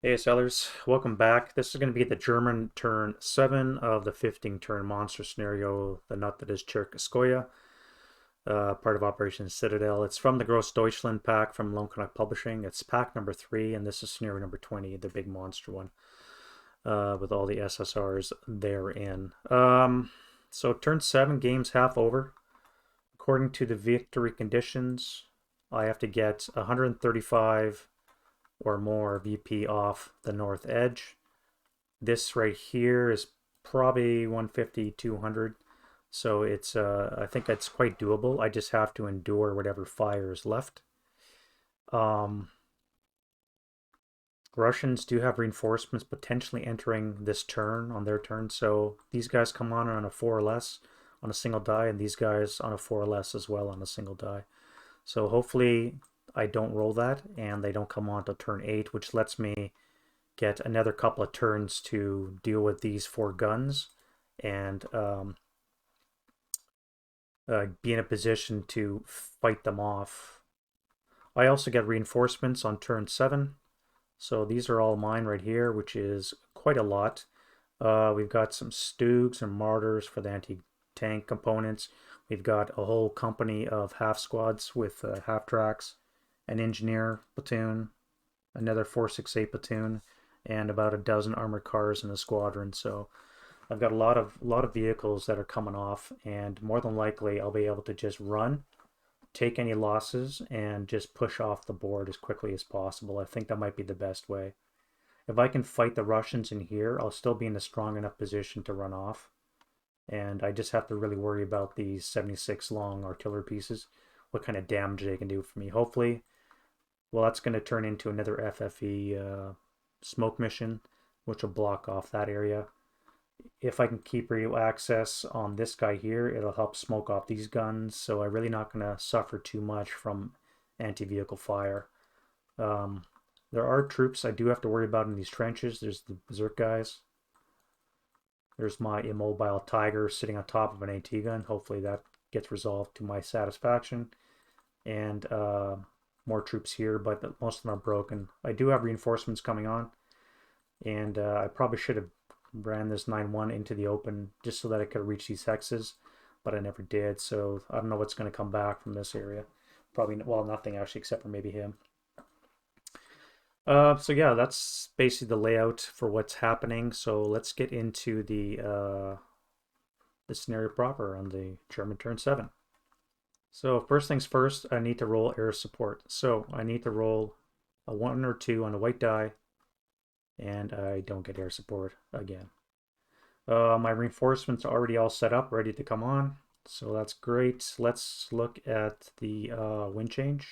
Hey sellers, welcome back. This is going to be the German turn 7 of the 15 turn monster scenario, the nut that is Cherkasskoye, part of Operation Citadel. It's from the Grossdeutschland pack from Lone Canuck Publishing. It's pack number 3, and this is scenario number 20, the big monster one, with all the SSRs therein. So turn 7, game's half over. According to the victory conditions, I have to get 135 or more VP off the north edge. This right here is probably 150, 200. So it's I think it's quite doable. I just have to endure whatever fire is left. Um, Russians do have reinforcements potentially entering this turn on their turn. So these guys come on a 4 or less on a single die, and these guys on a 4 or less as well on a single die. So hopefully I don't roll that and they don't come on to turn 8, which lets me get another couple of turns to deal with these 4 guns and be in a position to fight them off. I also get reinforcements on turn 7. So these are all mine right here, which is quite a lot. We've got some Stoogs and Martyrs for the anti-tank components. We've got a whole company of half squads with half tracks, an engineer platoon, another 468 platoon, and about a dozen armored cars in a squadron. So I've got a lot of vehicles that are coming off, and more than likely I'll be able to just run, take any losses, and just push off the board as quickly as possible. I think that might be the best way. If I can fight the Russians in here, I'll still be in a strong enough position to run off. And I just have to really worry about these 76 long artillery pieces, what kind of damage they can do for me. Hopefully, well, that's going to turn into another FFE smoke mission, which will block off that area. If I can keep radio access on this guy here, it'll help smoke off these guns. So I'm really not going to suffer too much from anti-vehicle fire. Um, there are troops I do have to worry about in these trenches. There's the Berserk guys. There's my immobile Tiger sitting on top of an AT gun. Hopefully that gets resolved to my satisfaction. And more troops here, but most of them are broken. I do have reinforcements coming on, and I probably should have ran this 9-1 into the open just so that I could reach these hexes, but I never did. So I don't know what's going to come back from this area. Probably, well, nothing actually, except for maybe him. So yeah, that's basically the layout for what's happening. So let's get into the scenario proper on the German turn 7. So first things first, I need to roll air support. So I need to roll a 1 or 2 on a white die, and I don't get air support again. My reinforcements are already all set up, ready to come on. So that's great. Let's look at the wind change.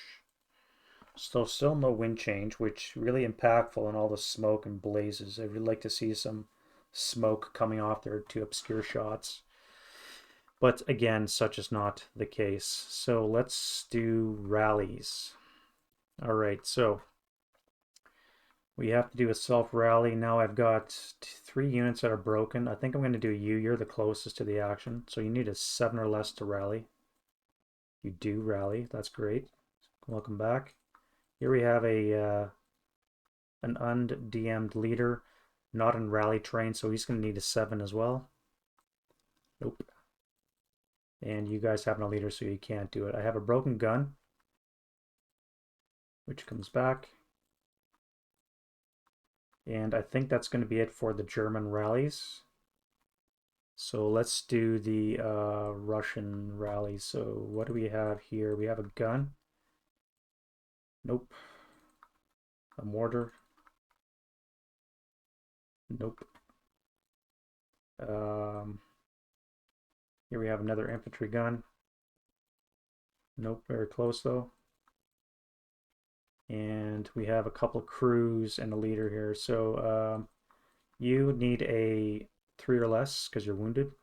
So still no wind change, which really impactful in all the smoke and blazes. I'd really like to see some smoke coming off there to obscure shots. But again, such is not the case. So let's do rallies. All right, so we have to do a self rally. Now I've got 3 units that are broken. I think I'm going to do you. You're the closest to the action. So you need a 7 or less to rally. You do rally. That's great. Welcome back. Here we have an undm'd leader, not in rally train, so he's going to need a 7 as well. Nope. And you guys have no leader, so you can't do it. I have a broken gun, which comes back. And I think that's going to be it for the German rallies. So let's do the Russian rallies. So what do we have here? We have a gun. Nope. A mortar. Nope. Here we have another infantry gun. Nope, very close though. And we have a couple of crews and a leader here. So you need a 3 or less because you're wounded.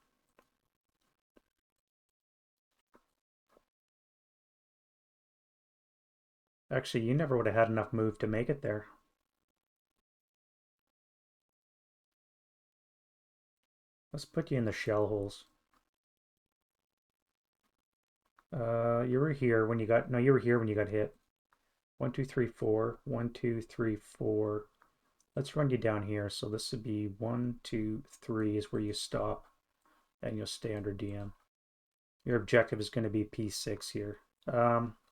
Actually, you never would have had enough move to make it there. Let's put you in the shell holes. You were here when you got, no, you were here when you got hit. 1, 2, 3, 4. 1, 2, 3, 4. Let's run you down here. So this would be 1, 2, 3 is where you stop, and you'll stay under DM. Your objective is going to be P6 here.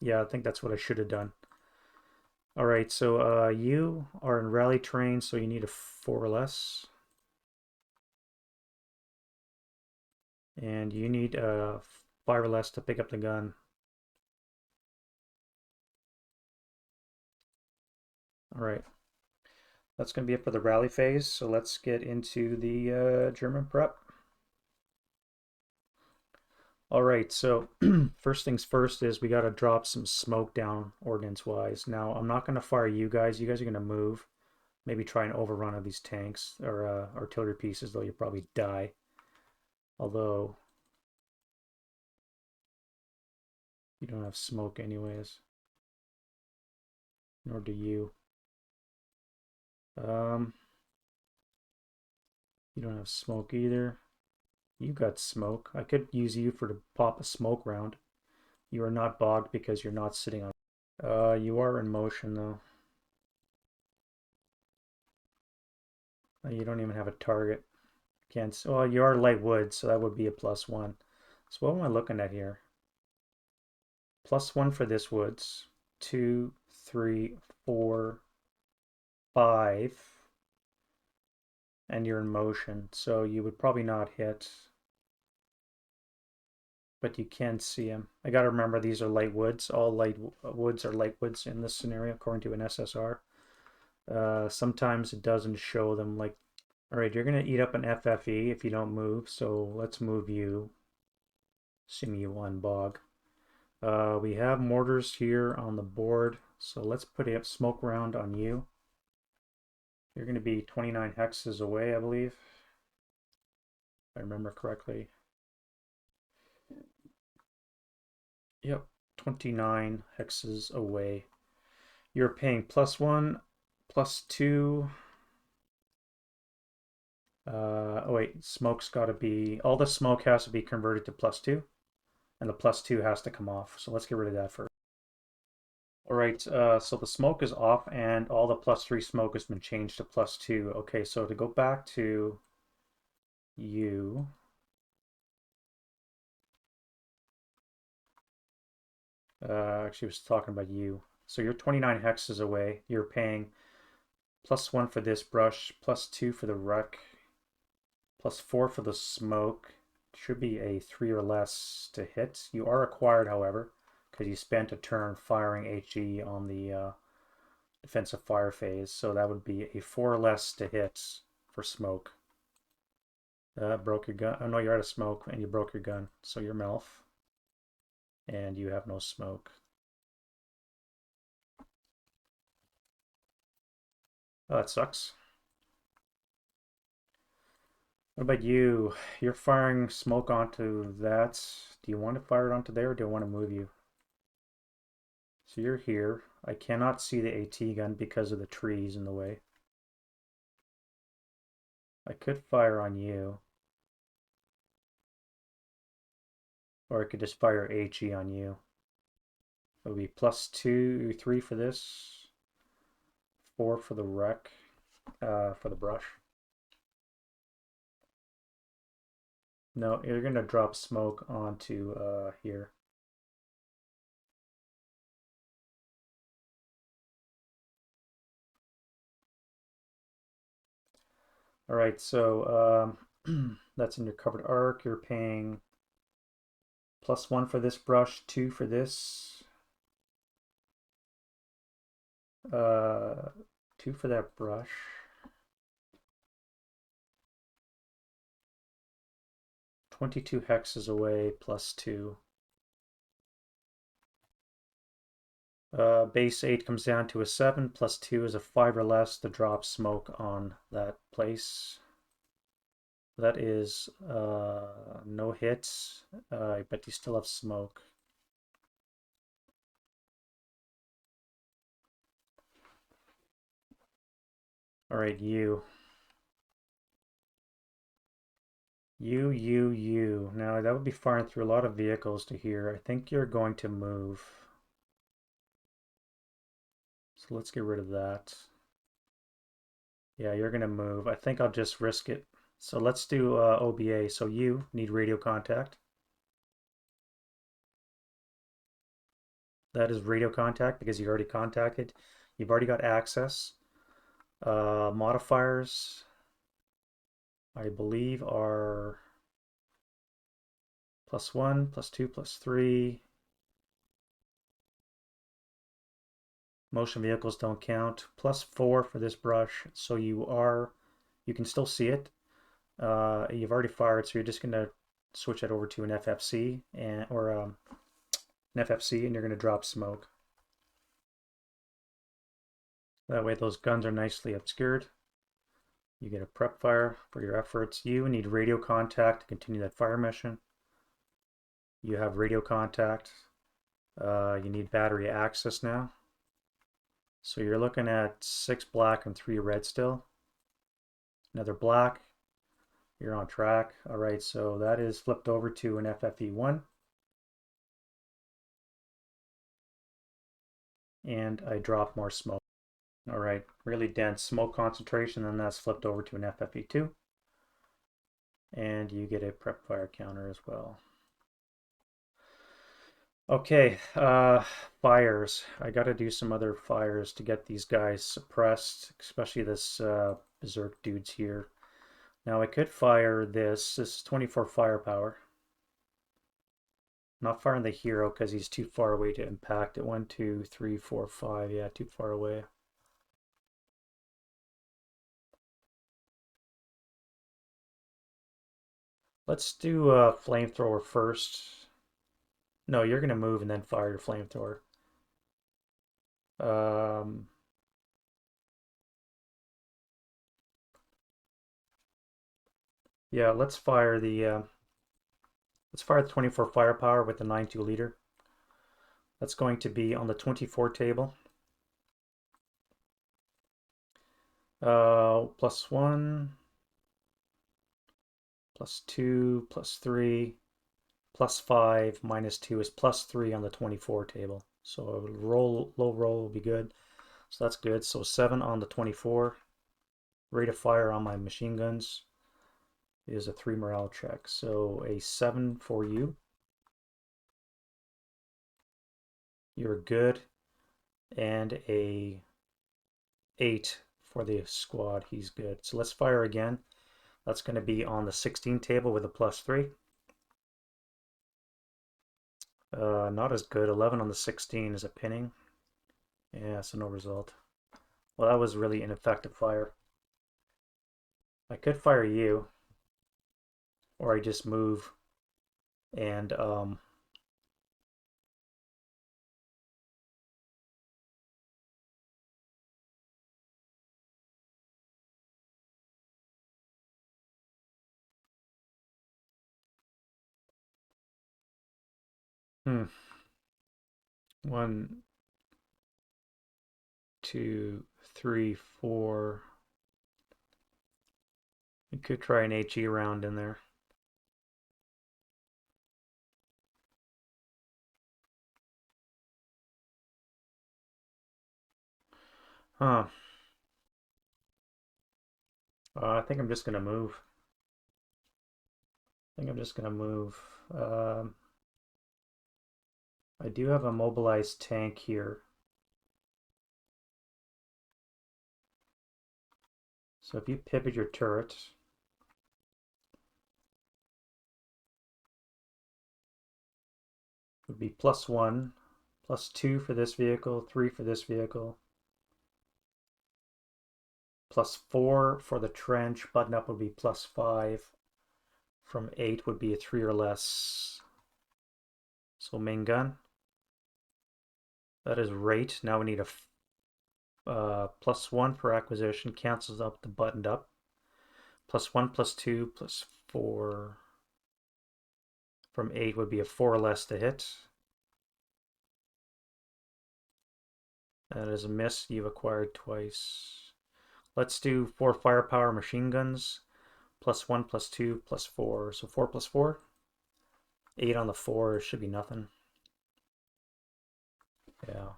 Yeah, I think that's what I should have done. All right, so you are in rally terrain, so you need a 4 or less. And you need a 5 or less to pick up the gun. All right. That's going to be it for the rally phase, so let's get into the German prep. All right, so first things first is we got to drop some smoke down ordnance-wise. Now, I'm not going to fire you guys. You guys are going to move. Maybe try and overrun one of these tanks or artillery pieces, though you'll probably die. Although, you don't have smoke anyways. Nor do you. You don't have smoke either. You got smoke. I could use you for to pop a smoke round. You are not bogged because you're not sitting on. You are in motion though. You don't even have a target. Can't. Well, you are light wood, so that would be a +1. So what am I looking at here? +1 for this woods. 2, 3, 4, 5. And you're in motion, so you would probably not hit. But you can see them. I gotta remember these are light woods. All light woods are light woods in this scenario, according to an SSR. Sometimes it doesn't show them. Like, all right, you're gonna eat up an FFE if you don't move. So let's move you. Assuming you won bog. We have mortars here on the board, so let's put a smoke round on you. You're gonna be 29 hexes away, I believe, if I remember correctly. Yep, 29 hexes away. You're paying +1, +2. Oh wait, smoke's got to be, all the smoke has to be converted to +2, and the +2 has to come off. So let's get rid of that first. All right, so the smoke is off, and all the +3 smoke has been changed to +2. Okay, so to go back to you, actually I was talking about you. So you're 29 hexes away. You're paying +1 for this brush, +2 for the wreck, +4 for the smoke. Should be a 3 or less to hit. You are acquired, however, because you spent a turn firing HE on the defensive fire phase. So that would be a 4 or less to hit for smoke. Broke your gun. Oh no, you're out of smoke and you broke your gun. So you're Melf. And you have no smoke. Oh, that sucks. What about you? You're firing smoke onto that. Do you want to fire it onto there or do I want to move you? So you're here. I cannot see the AT gun because of the trees in the way. I could fire on you. Or I could just fire HE on you. It would be +2, 3 for this. 4 for the wreck. For the brush. No, you're going to drop smoke onto here. All right, so that's in your covered arc. You're paying +1 for this brush, 2 for this. 2 for that brush. +22 hexes away, +2. Base 8 comes down to a 7, +2 is a 5 or less to drop smoke on that place. That is no hits, but you still have smoke. All right, you. You. Now that would be firing through a lot of vehicles to here. I think you're going to move. So let's get rid of that. Yeah, you're gonna move. I think I'll just risk it. So let's do OBA. So you need radio contact. That is radio contact because you already contacted. You've already got access. Modifiers, I believe, are +1, +2, +3. Motion vehicles don't count. +4 for this brush. So you can still see it. You've already fired, so you're just gonna switch that over to an FFC or an FFC, and you're gonna drop smoke. That way, those guns are nicely obscured. You get a prep fire for your efforts. You need radio contact to continue that fire mission. You have radio contact. You need battery access now. So you're looking at 6 black and 3 red still. Another black. You're on track. All right, so that is flipped over to an FFE1. And I drop more smoke. All right, really dense smoke concentration, and that's flipped over to an FFE2. And you get a prep fire counter as well. Okay, fires. I got to do some other fires to get these guys suppressed, especially this berserk dudes here. Now I could fire this. This is 24 firepower. Not firing the hero because he's too far away to impact it. 1, 2, 3, 4, 5. Yeah, too far away. Let's do a flamethrower first. No, you're gonna move and then fire your flamethrower. Um, yeah, let's fire the 24 firepower with the 9.2 liter. That's going to be on the 24 table. +1, +2, +3, +5, -2 is +3 on the 24 table. So a low roll will be good. So that's good. So 7 on the 24. Rate of fire on my machine guns is a 3 morale check. So a 7 for you. You're good. And a 8 for the squad. He's good. So let's fire again. That's going to be on the 16 table with a +3. Not as good. 11 on the 16 is a pinning. Yeah, so no result. Well, that was really ineffective fire. I could fire you, or I just move and hmm. 1, 2, 3, 4. You could try an HE round in there. Huh. I think I'm just gonna move. I think I'm just gonna move. I do have a mobilized tank here. So if you pivot your turret, it would be +1, +2 for this vehicle, 3 for this vehicle, +4 for the trench. Button up would be +5. From 8 would be a 3 or less. So main gun. That is rate. Now we need a +1 per acquisition. Cancels up the buttoned up. +1, +2, +4. From 8 would be a 4 or less to hit. That is a miss. You've acquired twice. Let's do 4 firepower machine guns. +1, +2, +4. So 4 + 4. 8 on the 4 should be nothing. Yeah.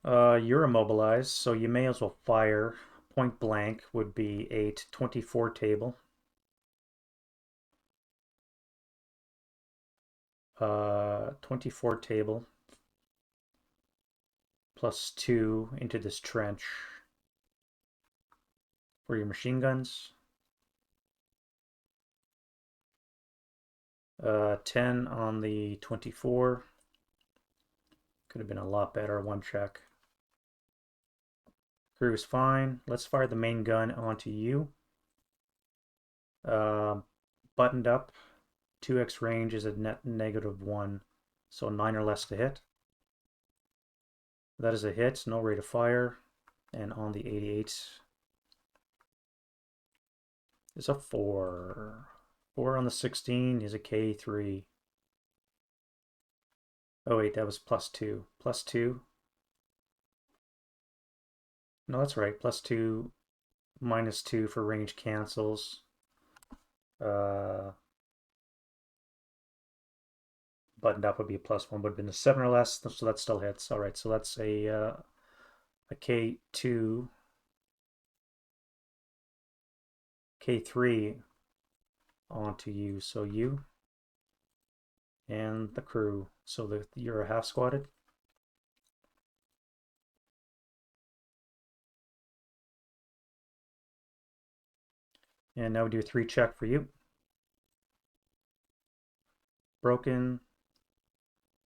You're immobilized, so you may as well fire. Point blank would be a 24 table. 24 table plus 2 into this trench for your machine guns. 10 on the 24. Could have been a lot better, one check. Crew is fine. Let's fire the main gun onto you. Buttoned up. 2x range is a net -1, so 9 or less to hit. That is a hit, no rate of fire. And on the 88 is a 4. 4 on the 16 is a K3. Oh wait, that was +2. +2. No, that's right. +2, -2 for range cancels. Buttoned up would be a +1, would have been a 7 or less, so that still hits. All right, so that's a K2, K3 onto you. So you and the crew. So you're a half squatted. And now we do a 3 check for you. Broken.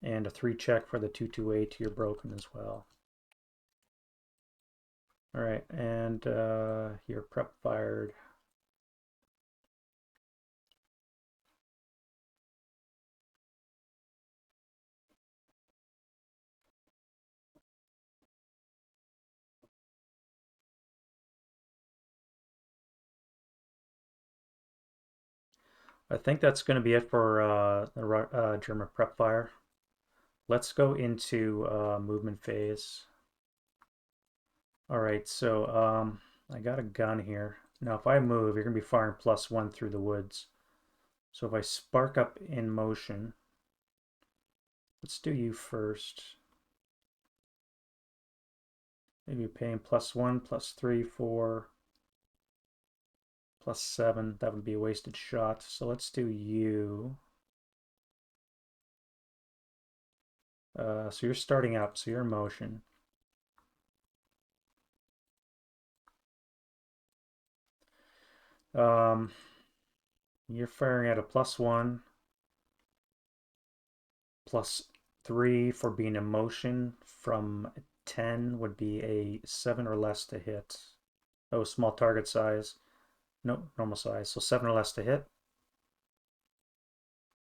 And a 3 check for the 228. You're broken as well. All right, and you're prep fired. I think that's going to be it for the German prep fire. Let's go into movement phase. All right, so I got a gun here. Now, if I move, you're going to be firing +1 through the woods. So if I spark up in motion, let's do you first. Maybe you're paying +1, +3, 4, +7. That would be a wasted shot. So let's do you. So you're starting up, so you're in motion. You're firing at a +1, +3 for being in motion. From 10 would be a 7 or less to hit. Oh, small target size. No, normal size. So 7 or less to hit.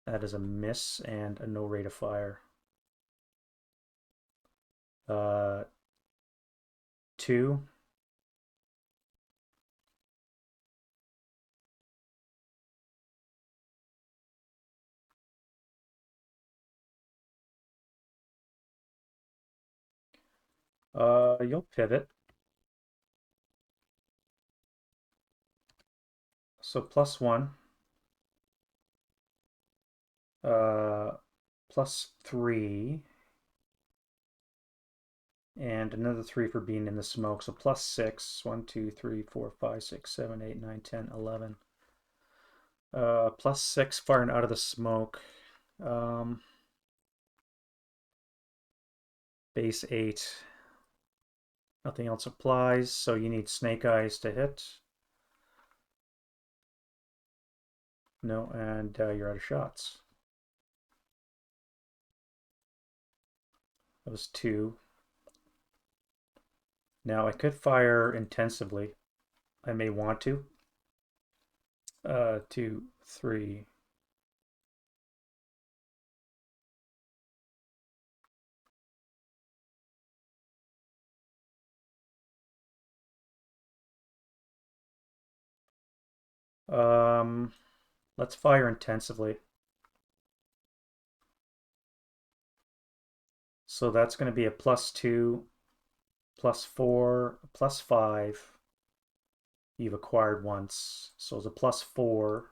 That is a miss and a no rate of fire. 2. You'll pivot. So +1. +3. And another 3 for being in the smoke. So +6. 1, 2, 3, 4, 5, 6, 7, 8, 9, 10, 11. +6 firing out of the smoke. Base 8. Nothing else applies, so you need snake eyes to hit. No, and you're out of shots. That was 2. Now I could fire intensively. I may want to. 2, 3. Let's fire intensively. So that's going to be a +2, +4, +5. You've acquired once. So it's a +4.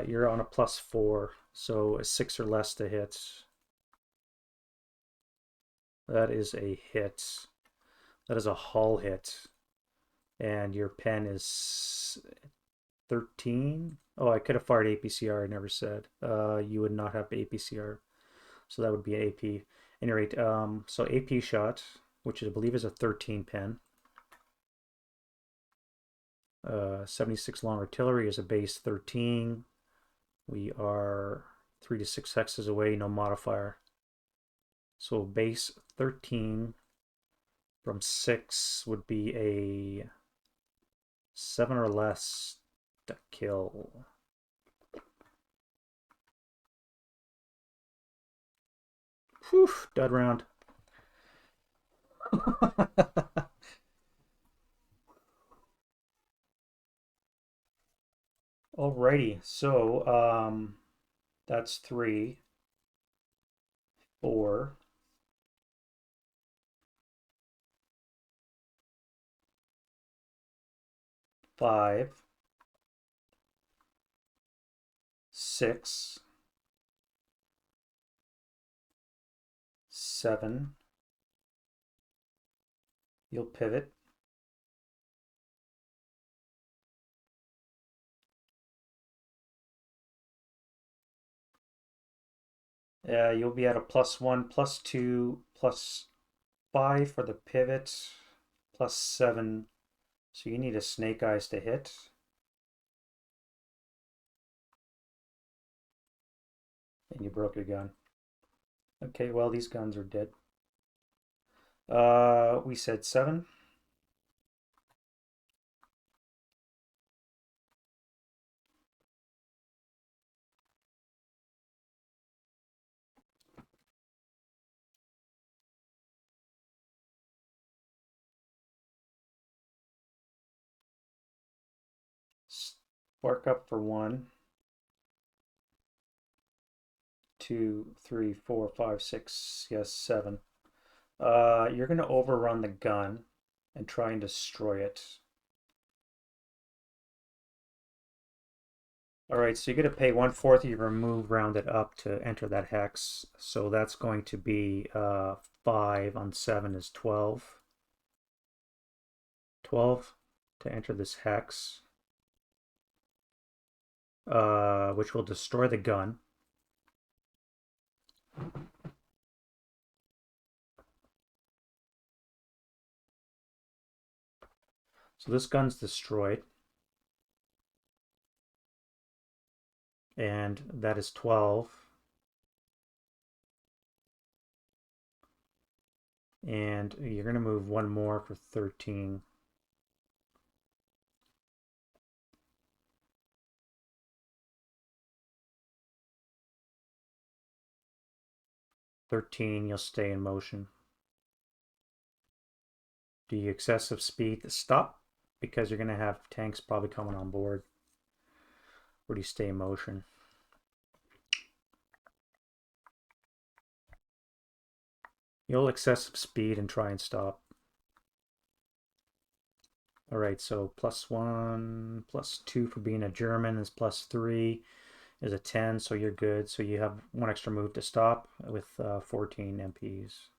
You're on a +4. So a 6 or less to hit. That is a hit. That is a hull hit. And your pen is 13. Oh, I could have fired APCR, I never said. You would not have APCR. So that would be an AP. At any rate, so AP shot, which I believe is a 13 pen. 76 long artillery is a base 13. We are 3 to 6 hexes away, no modifier. So base 13 from 6 would be a 7 or less to kill. Whew, dud round. Alrighty, so that's 3, 4, 5, 6, 7. You'll pivot. You'll be at a +1, +2, +5 for the pivot, +7. So you need a snake eyes to hit. And you broke your gun. Okay, well, these guns are dead. We said 7. Spark up for 1, 2, 3, 4, 5, 6, yes, 7. You're going to overrun the gun and try and destroy it. All right, so you're going to pay 1/4 of your remove rounded up to enter that hex. So that's going to be 5 on 7 is 12. 12 to enter this hex, which will destroy the gun. So this gun's destroyed. And that is 12. And you're going to move 1 more for 13. 13, you'll stay in motion. Do you excessive speed? Stop, because you're going to have tanks probably coming on board. Or do you stay in motion? You'll excessive speed and try and stop. All right, so +1, +2 for being a German is +3 is a 10, so you're good. So you have 1 extra move to stop with 14 MPs.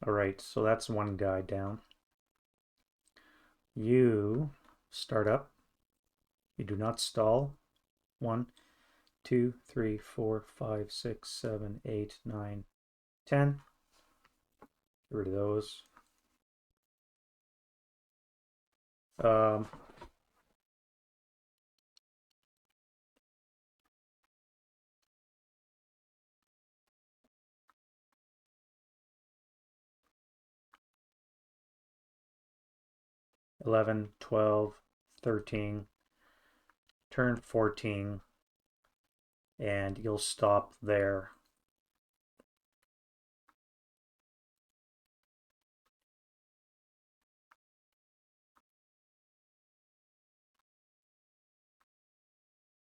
All right, so that's 1 guy down. You start up. You do not stall. 1, 2, 3, 4, 5, 6, 7, 8, 9, 10. Get rid of those. 11, 12, 13, turn 14, and you'll stop there.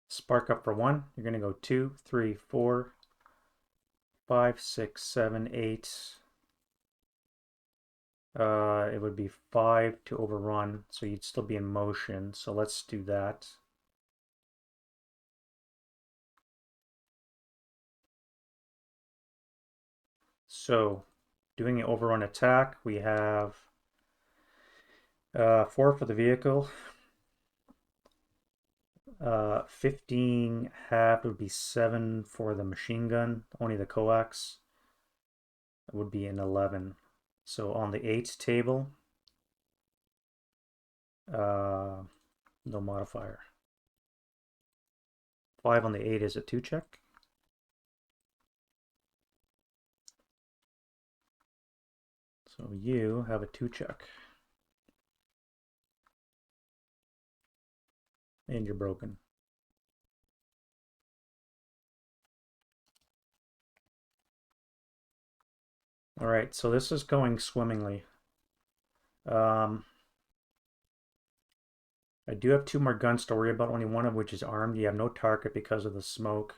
Spark up for 1. You're going to go 2, 3, 4, 5, 6, 7, 8. It would be 5 to overrun, so you'd still be in motion. So let's do that. So doing an overrun attack, we have 4 for the vehicle. 15 half would be 7 for the machine gun. Only the coax would be an 11. So on the 8 table, no modifier. 5 on the 8 is a 2 check. So you have a 2 check. And you're broken. All right, so this is going swimmingly. I do have 2 more guns to worry about, only one of which is armed. You have no target because of the smoke.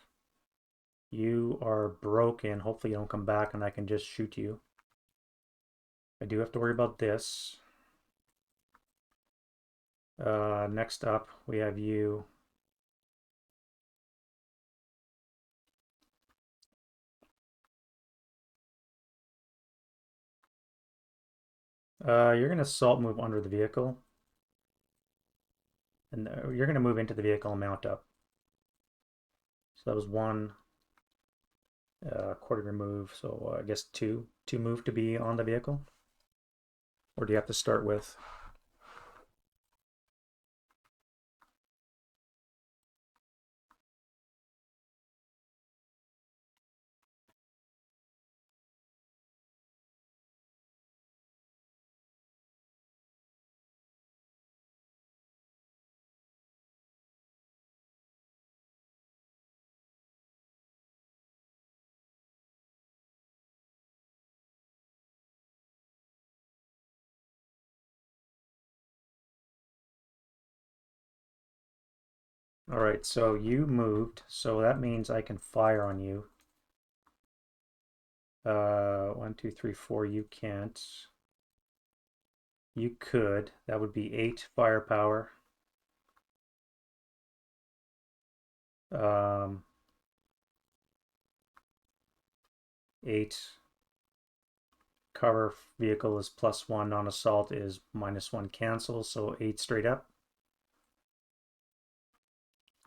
You are broken. Hopefully you don't come back and I can just shoot you. I do have to worry about this. Next up, we have you. You're going to assault move under the vehicle. And you're going to move into the vehicle and mount up. So that was 1 quarter move. So I guess 2 move to be on the vehicle. Or do you have to start with? All right, so you moved, so that means I can fire on you. 1, 2, 3, 4, you can't. You could. That would be 8 firepower. 8 cover vehicle is +1, non-assault is -1 cancel, so 8 straight up.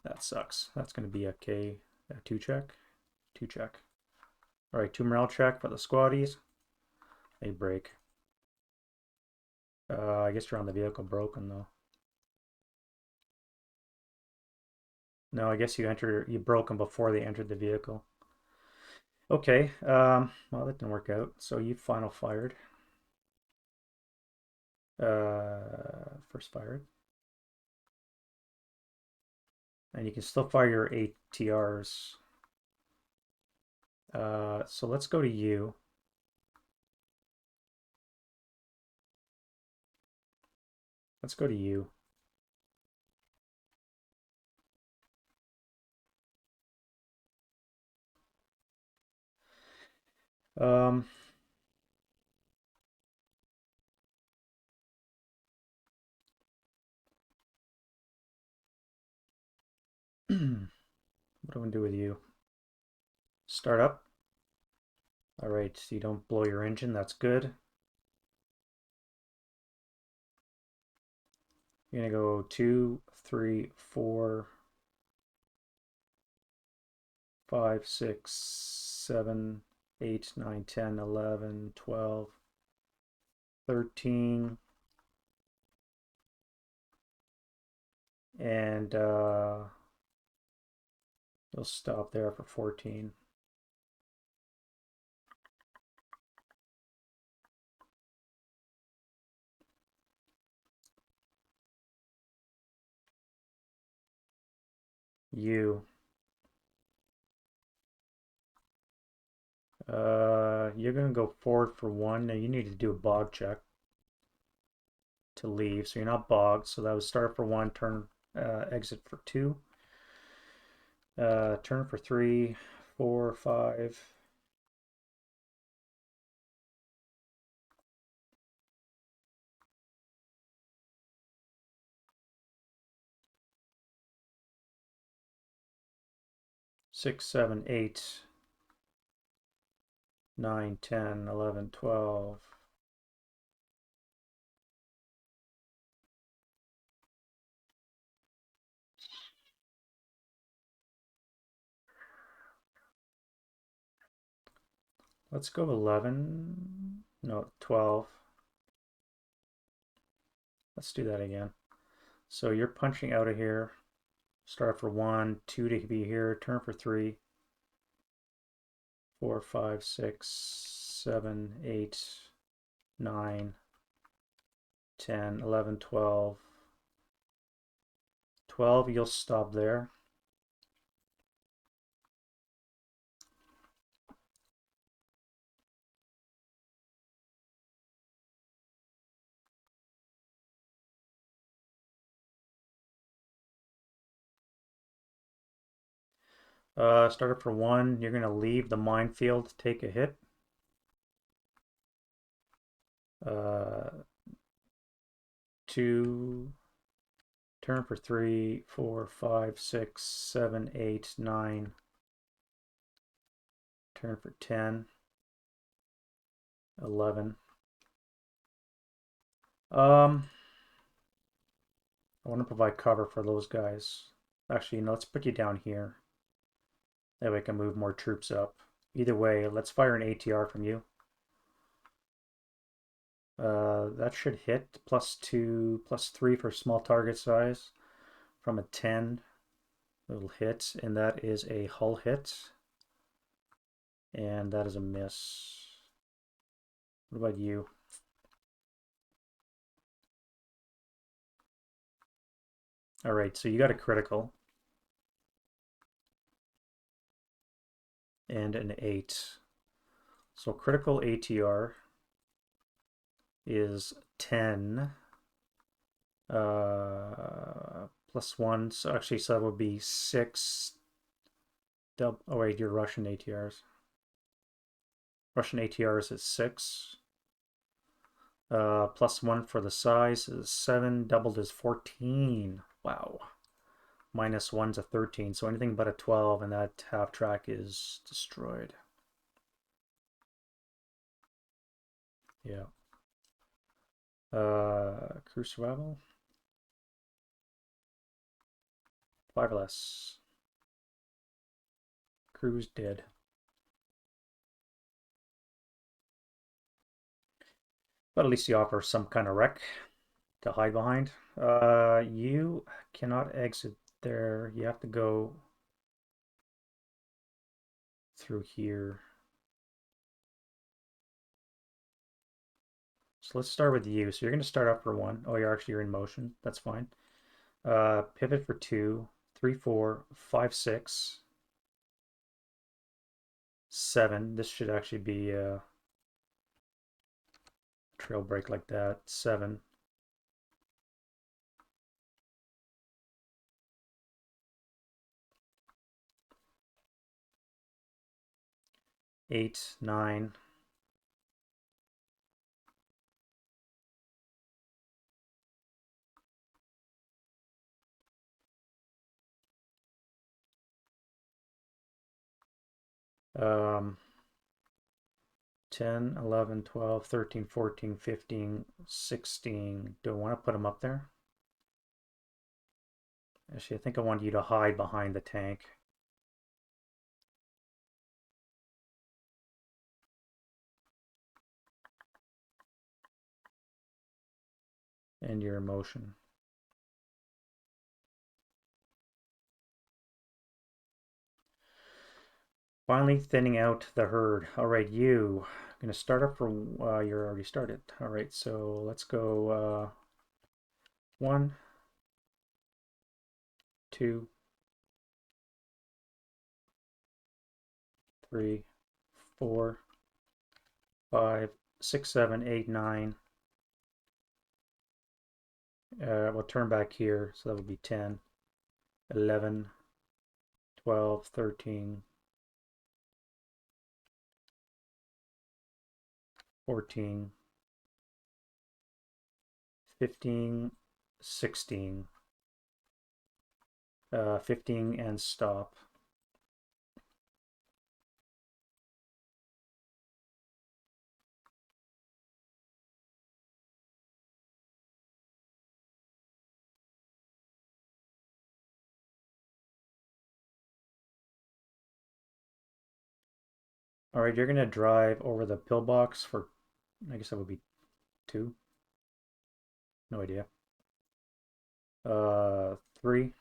That sucks. That's going to be a 2 check. 2 check. All right, 2 morale check for the squaddies. They break. I guess you're on the vehicle broken though. No, I guess you broke them before they entered the vehicle. Okay, well that didn't work out. So you final fired. First fired. And you can still fire your ATRs. So let's go to you. Let's go to you. Um, what do I want to do with you? Start up. All right, so you don't blow your engine. That's good. You're gonna go 2, 3, 4, 5, 6, 7, 8, 9, 10, 11, 12, 13, and you'll stop there for 14. You. You're gonna go forward for 1. Now you need to do a bog check to leave, so you're not bogged. So that was start for 1, turn, exit for 2, turn for 3, 4, 5. 6, 7, 8, 9, 10, 11, 12. Let's go 11, no, 12. Let's do that again. So you're punching out of here. Start for 1, 2 to be here, turn for 3, 4, 5, 6, 7, 8, 9, 10, 11, 12. 12, you'll stop there. Started for 1, you're going to leave the minefield, take a hit. 2, turn for 3, 4, 5, 6, 7, 8, 9. Turn for 10, 11. I want to provide cover for those guys. Actually, no, let's put you down here. That way I can move more troops up. Either way, let's fire an ATR from you. That should hit. +2, +3 for small target size. From a 10, it'll hit, and that is a hull hit. And that is a miss. What about you? All right, so you got a critical. And an 8. So critical ATR is 10 +1. So actually, so that would be 6. Oh wait, your Russian ATRs. Russian ATRs is 6. +1 for the size is 7. Doubled is 14. Wow. -1's a 13. So anything but a 12, and that half track is destroyed. Yeah. Crew survival. 5 less. Crew's dead. But at least you offer some kind of wreck to hide behind. You cannot exit there. You have to go through here. So let's start with you. So you're going to start up for 1. Oh, you're in motion. That's fine. Pivot for 2, 3, 4, 5, 6, 7. This should actually be a trail break like that. 7. 8, 9. 10, 11, 12, 13, 14, 15, 16. Do I want to put them up there? Actually, I think I want you to hide behind the tank. And your emotion. Finally thinning out the herd. All right, you. I'm going to start up for, you're already started. All right, so let's go 1, 2, 3, 4, 5, 6, 7, 8, 9. We'll turn back here, so that would be 10, 11, 12, 13, 14, 15, 16, 15 and stop. All right, you're gonna drive over the pillbox for, I guess that would be 2. No idea. 3.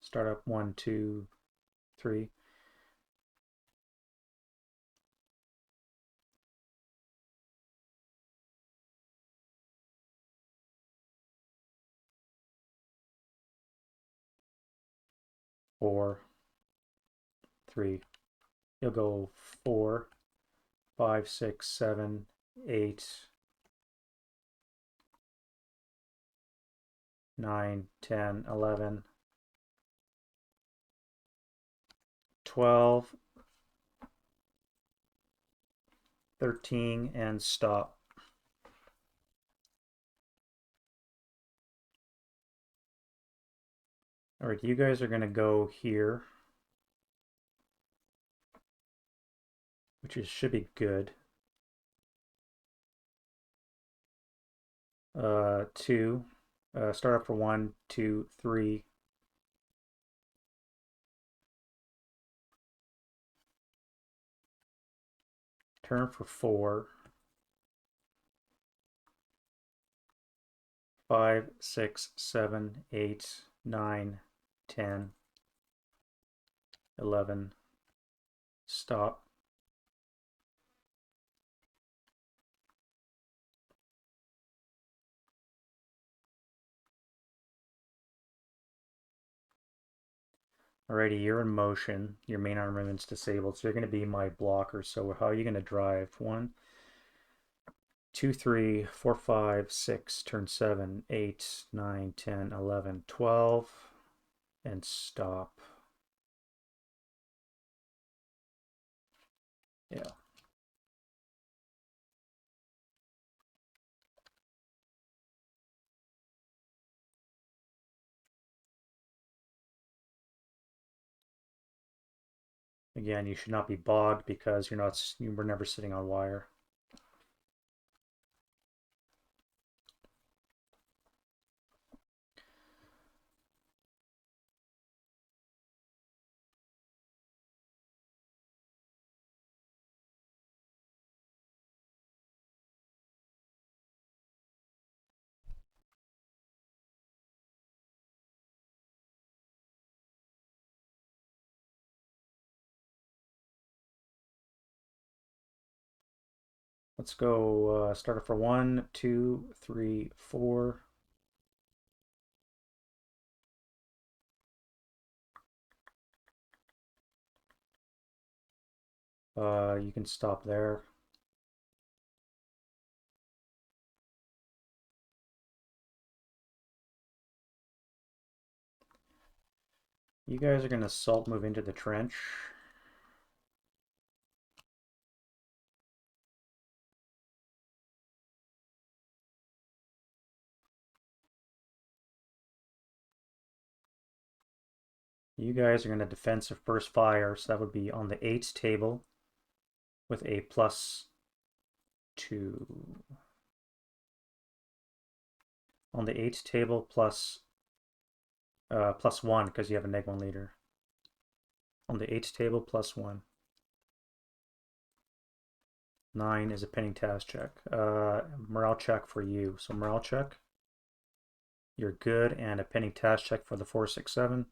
Start up 1, 2, 3. 4, 3. You'll go 4, 5, 6, 7, 8, 9, 10, 11, 12, 13, and stop. All right, you guys are going to go here, which should be good. 2. Start up for 1, 2, 3. Turn for 4. 5, 6, 7, 8, 9, 10, 11. Stop. Alrighty, you're in motion. Your main armament's disabled, so you're going to be my blocker. So how are you going to drive? 1, 2, 3, 4, 5, 6, turn 7, 8, 9, 10, 11, 12, and stop. Yeah. Again, you should not be bogged because you were never sitting on wire. Let's go start it for 1, 2, 3, 4. You can stop there. You guys are going to salt move into the trench. You guys are going to defensive first fire, so that would be on the 8's table with a +2. On the 8's table +1 because you have a -1 leader. On the 8's table +1. 9 is a pending task check. Morale check for you. So morale check. You're good, and a pending task check for the 4, 6, 7.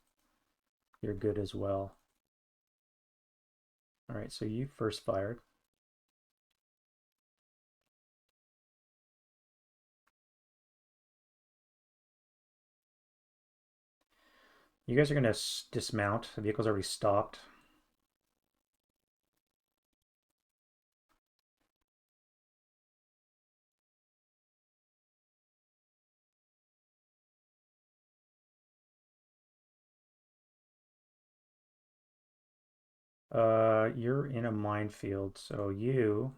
You're good as well. All right, so you first fired. You guys are going to dismount. The vehicle's already stopped. You're in a minefield, so you're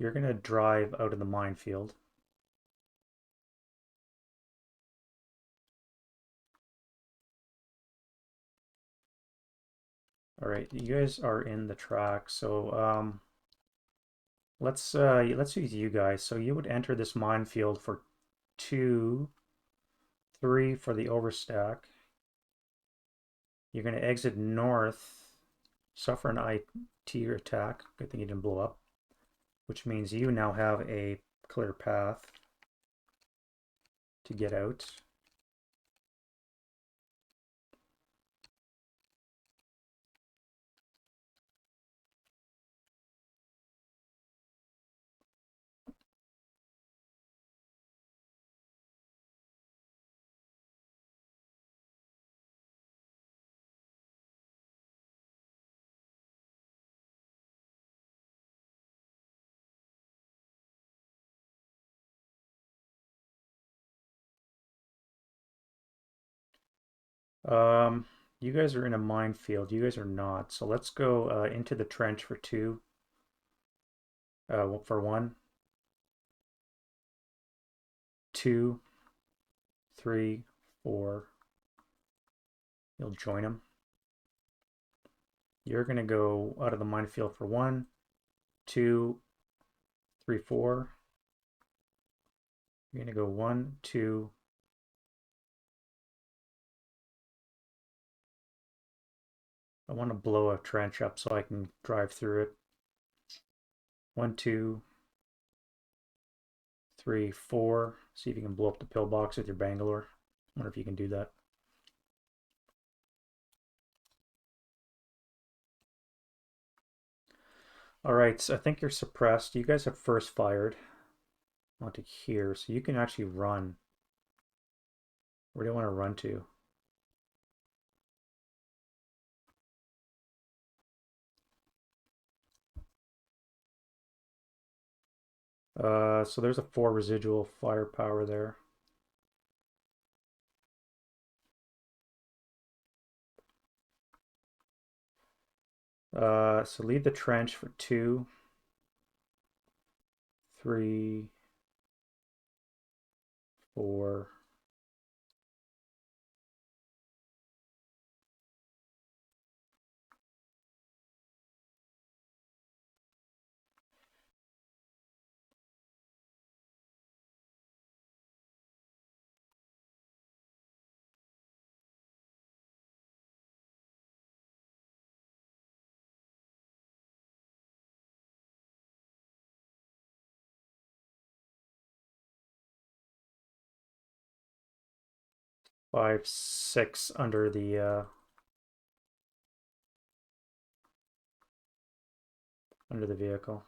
going to drive out of the minefield. All right, you guys are in the track, so let's use you guys. So you would enter this minefield for 2, 3 for the overstack. You're going to exit north Suffer an IT attack. Good thing you didn't blow up. Which means you now have a clear path to get out. You guys are in a minefield. You guys are not. So let's go into the trench for 2. For 1, 2, 3, 4. You'll join them. You're going to go out of the minefield for 1, 2, 3, 4. You're going to go 1, 2. I want to blow a trench up so I can drive through it. 1, 2, 3, 4. See if you can blow up the pillbox with your Bangalore. I wonder if you can do that. Alright, so I think you're suppressed. You guys have first fired onto here, so you can actually run. Where do you want to run to? So there's a 4 residual firepower there. So leave the trench for 2, 3, 4. Five, 6 under the vehicle.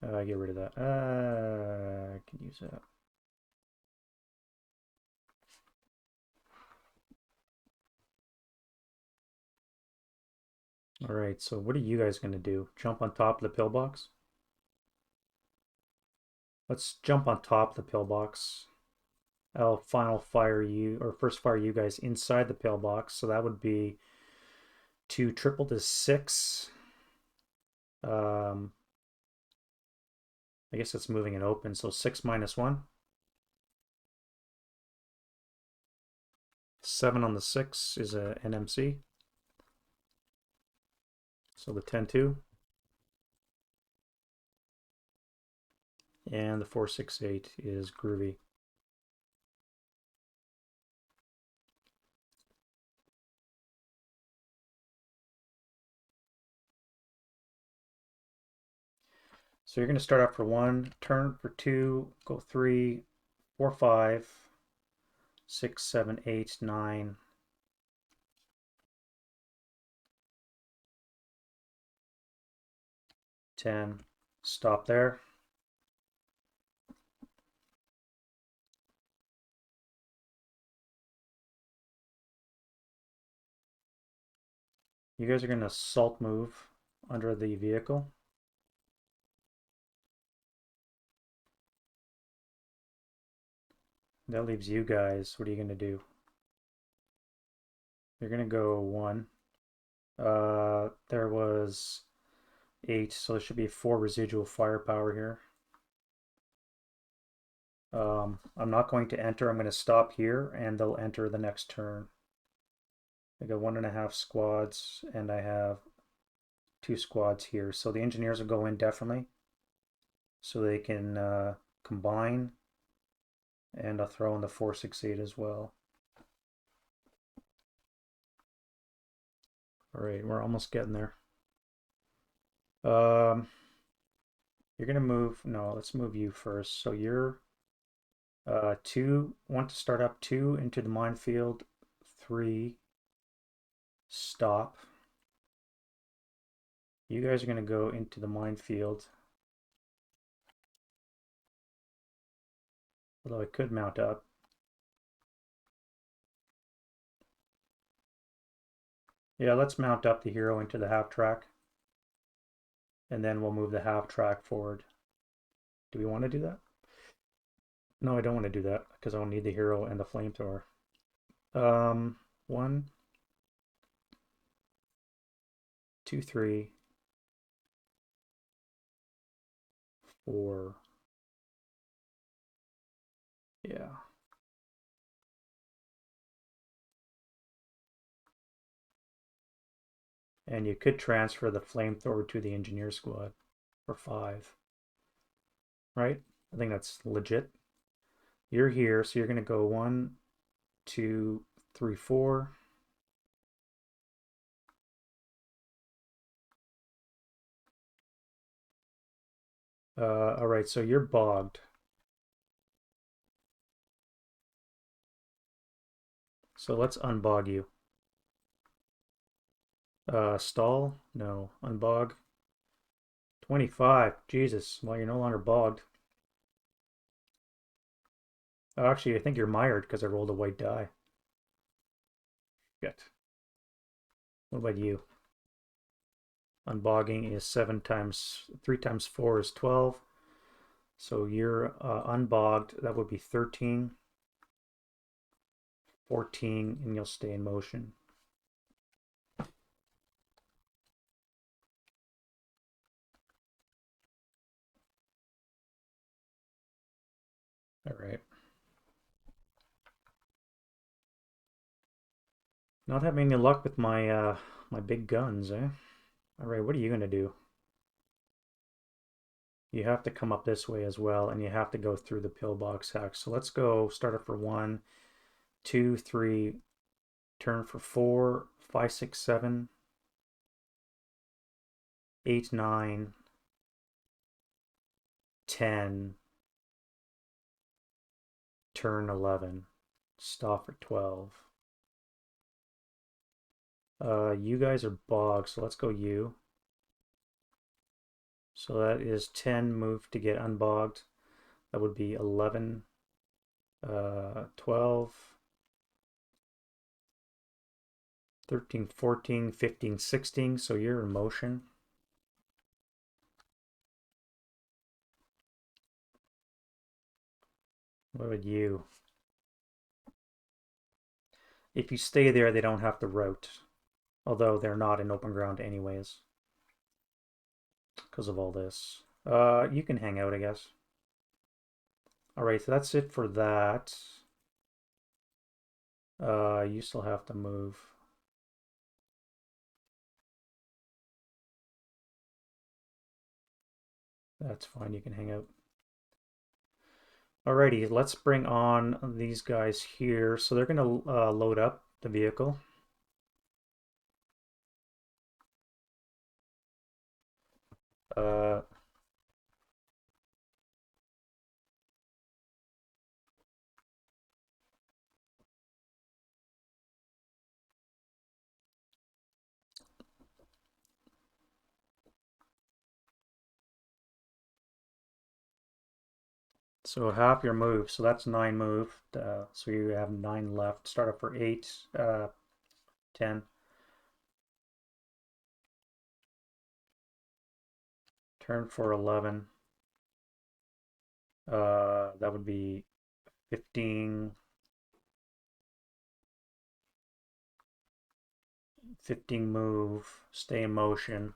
Get rid of that. I can use that. All right, so what are you guys going to do? Jump on top of the pillbox? Let's jump on top of the pillbox. I'll final fire you, or first fire you guys inside the pillbox. So that would be 2 triple to 6. I guess it's moving it open. So 6 minus 1. 7 on the 6 is a NMC. So the 10-2. And the 468 is groovy. So you're going to start out for 1, turn for 2, go 3, 4, 5, 6, 7, 8, 9. 10. Stop there. You guys are going to salt move under the vehicle. That leaves you guys. What are you going to do? You're going to go 1. There was 8, so there should be 4 residual firepower here. I'm not going to enter. I'm going to stop here, and they'll enter the next turn. I got 1.5 squads, and I have 2 squads here. So the engineers will go in definitely, so they can combine, and I'll throw in the 468 as well. All right, we're almost getting there. Um, you're gonna move. No, let's move you first. So you're two. Want to start up two into the minefield. Three. Stop. You guys are gonna go into the minefield. Although I could mount up. Yeah, let's mount up the hero into the half track. And then we'll move the half track forward. Do we want to do that? No, I don't want to do that because I don't need the hero and the flamethrower. One, two, three, four. Yeah. And you could transfer the flamethrower to the engineer squad for five, right? I think that's legit. You're here, so you're going to go one, two, three, four. All right, so you're bogged. So let's unbog you. Stall? No. Unbog. 25. Jesus. Well, you're no longer bogged. Oh, actually, I think you're mired because I rolled a white die. Shit. What about you? Unbogging is 7 times 3 times 4 is 12. So you're unbogged. That would be 13, 14, and you'll stay in motion. All right. Not having any luck with my my big guns, eh? All right, what are you gonna do? You have to come up this way as well, and you have to go through the pillbox hex. So let's go start it for 1, 2, 3, turn for 4, 5, 6, 7, 8, 9, 10, turn 11, stop for 12. You guys are bogged, so let's go you. So that is 10 move to get unbogged. That would be 11, 12, 13, 14, 15, 16. So you're in motion. What would you? If you stay there, they don't have to route. Although they're not in open ground anyways. Because of all this. You can hang out, I guess. Alright, so that's it for that. You still have to move. That's fine, you can hang out. Alrighty, let's bring on these guys here. So they're going to load up the vehicle. Uh, so half your move, so that's 9 move. So you have 9 left. Start up for 8, 10. Turn for 11. That would be 15. 15 move, stay in motion,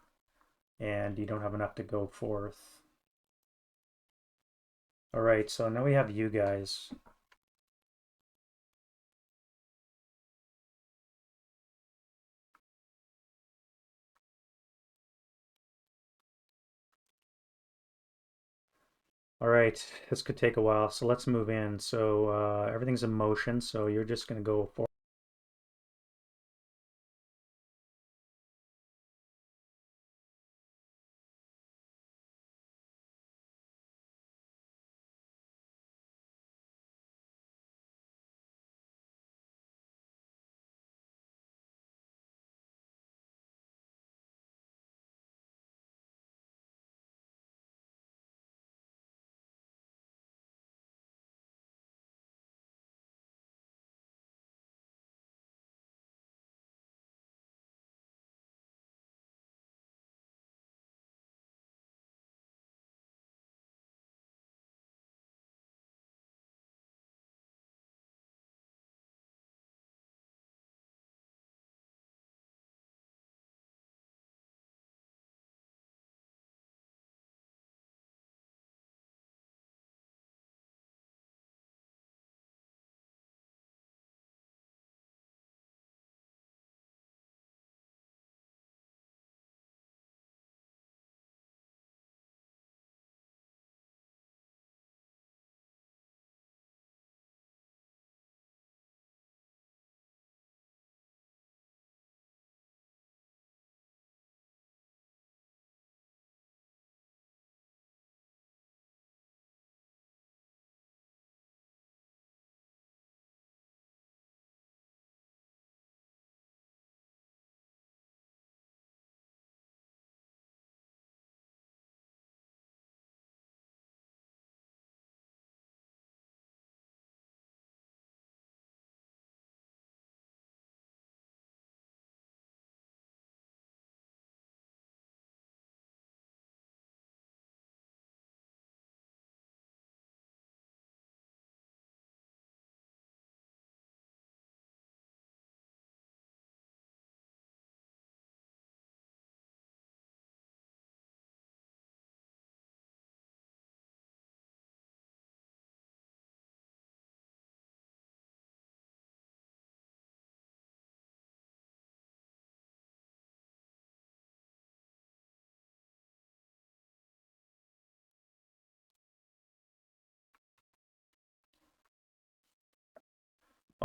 and you don't have enough to go forth. All right, so now we have you guys. All right, this could take a while, so let's move in. So everything's in motion, so you're just going to go forward.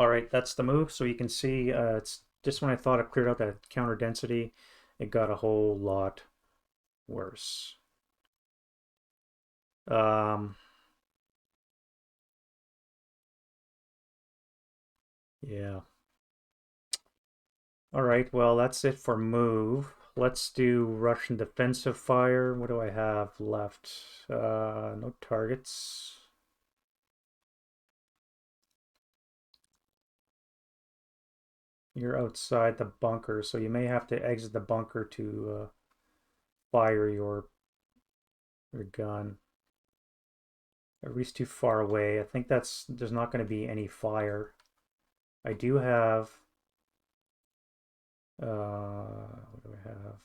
All right, that's the move. So you can see it's just when I thought it cleared out that counter density, it got a whole lot worse. Um, yeah. All right, well, that's it for move. Let's do Russian defensive fire. What do I have left? No targets. You're outside the bunker, so you may have to exit the bunker to fire your gun. At least too far away. I think there's not going to be any fire. I do have what do I have?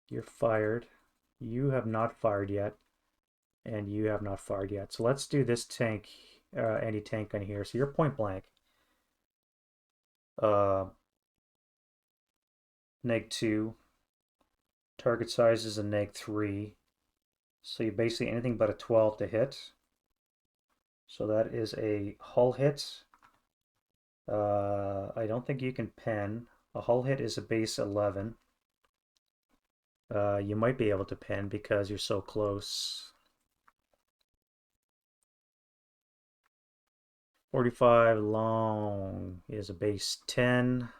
You're fired. You have not fired yet, and you have not fired yet. So let's do this tank, anti-tank on here. So you're point blank. -2. Target size is a -3. So you basically anything but a 12 to hit. So that is a hull hit. I don't think you can pen. A hull hit is a base 11. You might be able to pen because you're so close. 45 long is a base 10.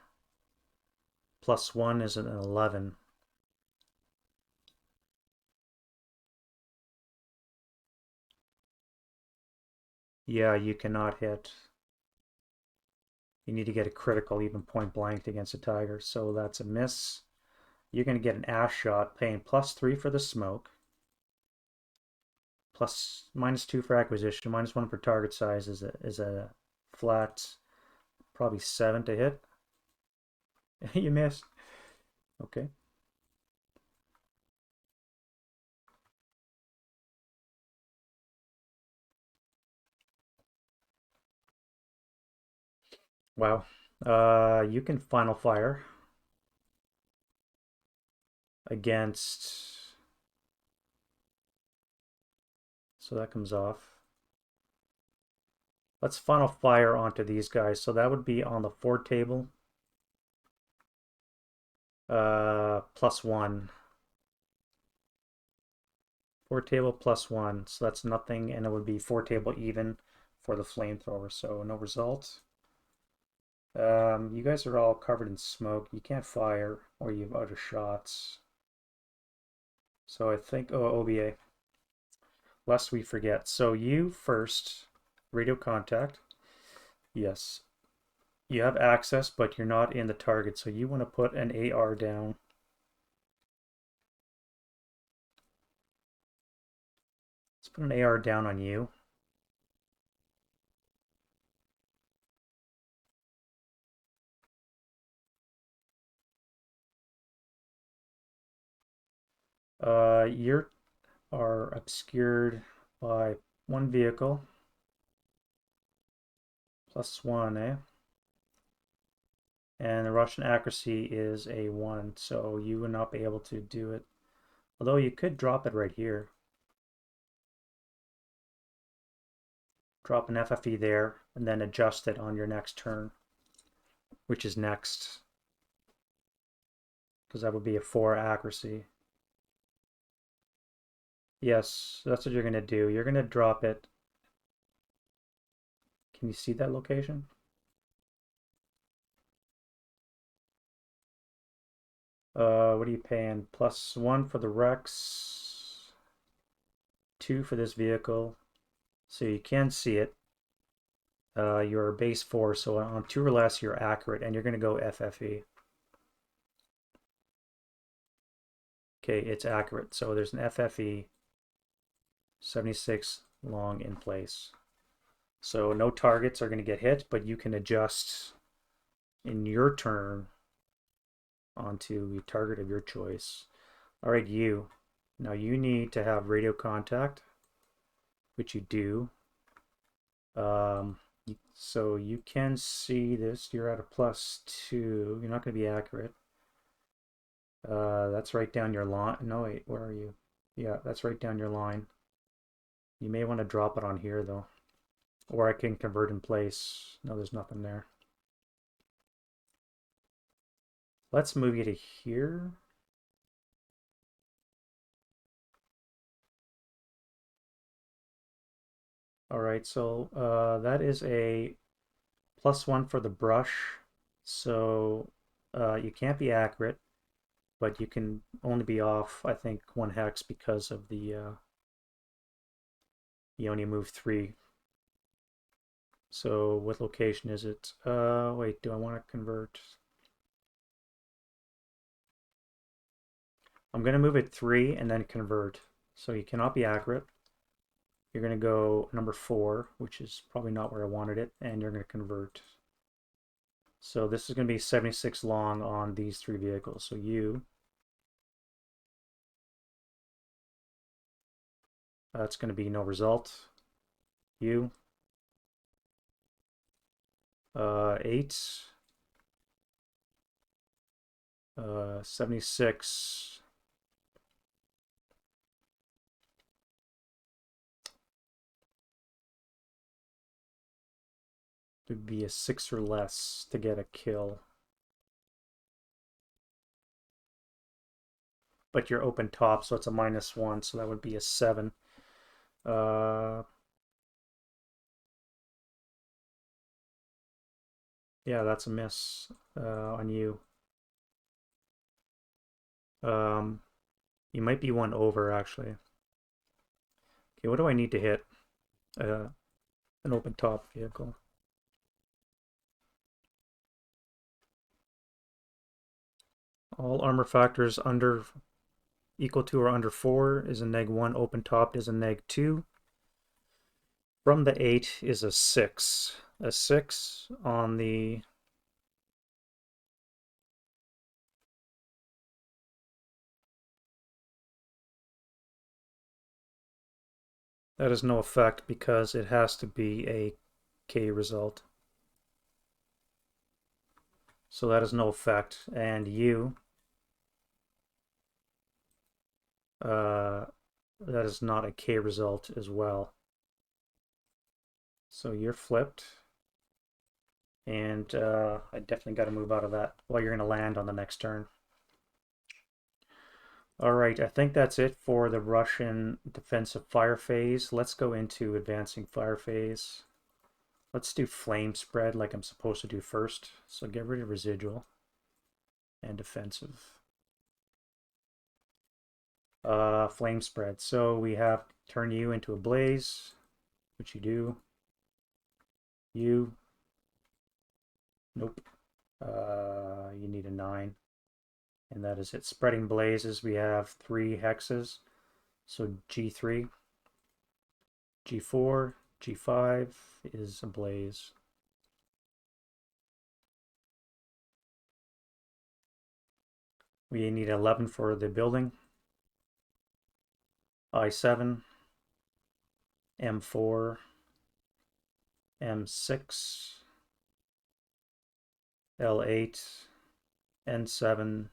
+1 is an 11. Yeah, you cannot hit. You need to get a critical, even point blank against a tiger. So that's a miss. You're going to get an ash shot, paying +3 for the smoke. -2 for acquisition, -1 for target size is a flat, probably 7 to hit. You missed. Okay. Wow. You can final fire against. So that comes off. Let's final fire onto these guys. So that would be on the fort table. +1. Fort table +1. So that's nothing, and it would be fort table even for the flamethrower. So no result. You guys are all covered in smoke. You can't fire, or you've out of shots. So I think, OBA. Lest we forget. So you first, radio contact. Yes. You have access, but you're not in the target, so you want to put an AR down. Let's put an AR down on you. You are obscured by 1 vehicle. +1, eh? And the Russian accuracy is a 1, so you would not be able to do it. Although you could drop it right here. Drop an FFE there, and then adjust it on your next turn, which is next. Because that would be a 4 accuracy. Yes, that's what you're going to do. You're going to drop it. Can you see that location? What are you paying? +1 for the Rex, 2 for this vehicle. So you can see it. You're base 4, so on 2 or less, you're accurate, and you're going to go FFE. Okay, it's accurate. So there's an FFE 76 long in place. So no targets are going to get hit, but you can adjust in your turn onto a target of your choice. All right, you. Now you need to have radio contact, which you do. So you can see this. You're at a +2. You're not going to be accurate. That's right down your line. No, wait, where are you? Yeah, that's right down your line. You may want to drop it on here, though. Or I can convert in place. No, there's nothing there. Let's move you to here. All right, so that is a +1 for the brush. So you can't be accurate, but you can only be off, I think, 1 hex because of the you only move 3. So what location is it? Wait, do I want to convert? I'm going to move it 3 and then convert. So you cannot be accurate. You're going to go number 4, which is probably not where I wanted it, and you're going to convert. So this is going to be 76 long on these 3 vehicles. So that's going to be no result. 8, 76. To be a 6 or less to get a kill. But you're open top, so it's a -1, so that would be a 7. Yeah, that's a miss on you. You might be 1 over, actually. Okay, what do I need to hit? An open top vehicle. All armor factors under equal to or under 4 is a -1. Open topped is a -2. From the 8 is a 6. A 6 on the... That is no effect because it has to be a K result. So that is no effect. And that is not a K result as well. So you're flipped. And I definitely got to move out of that. Well, you're going to land on the next turn. All right, I think that's it for the Russian defensive fire phase. Let's go into advancing fire phase. Let's do flame spread like I'm supposed to do first. So get rid of residual and defensive. Flame spread. So we have turn you into a blaze, which you do. Nope. You need a 9. And that is it. Spreading blazes, we have 3 hexes. So G3, G4, G5 is a blaze. We need 11 for the building. I7, M4, M6, L8, N7,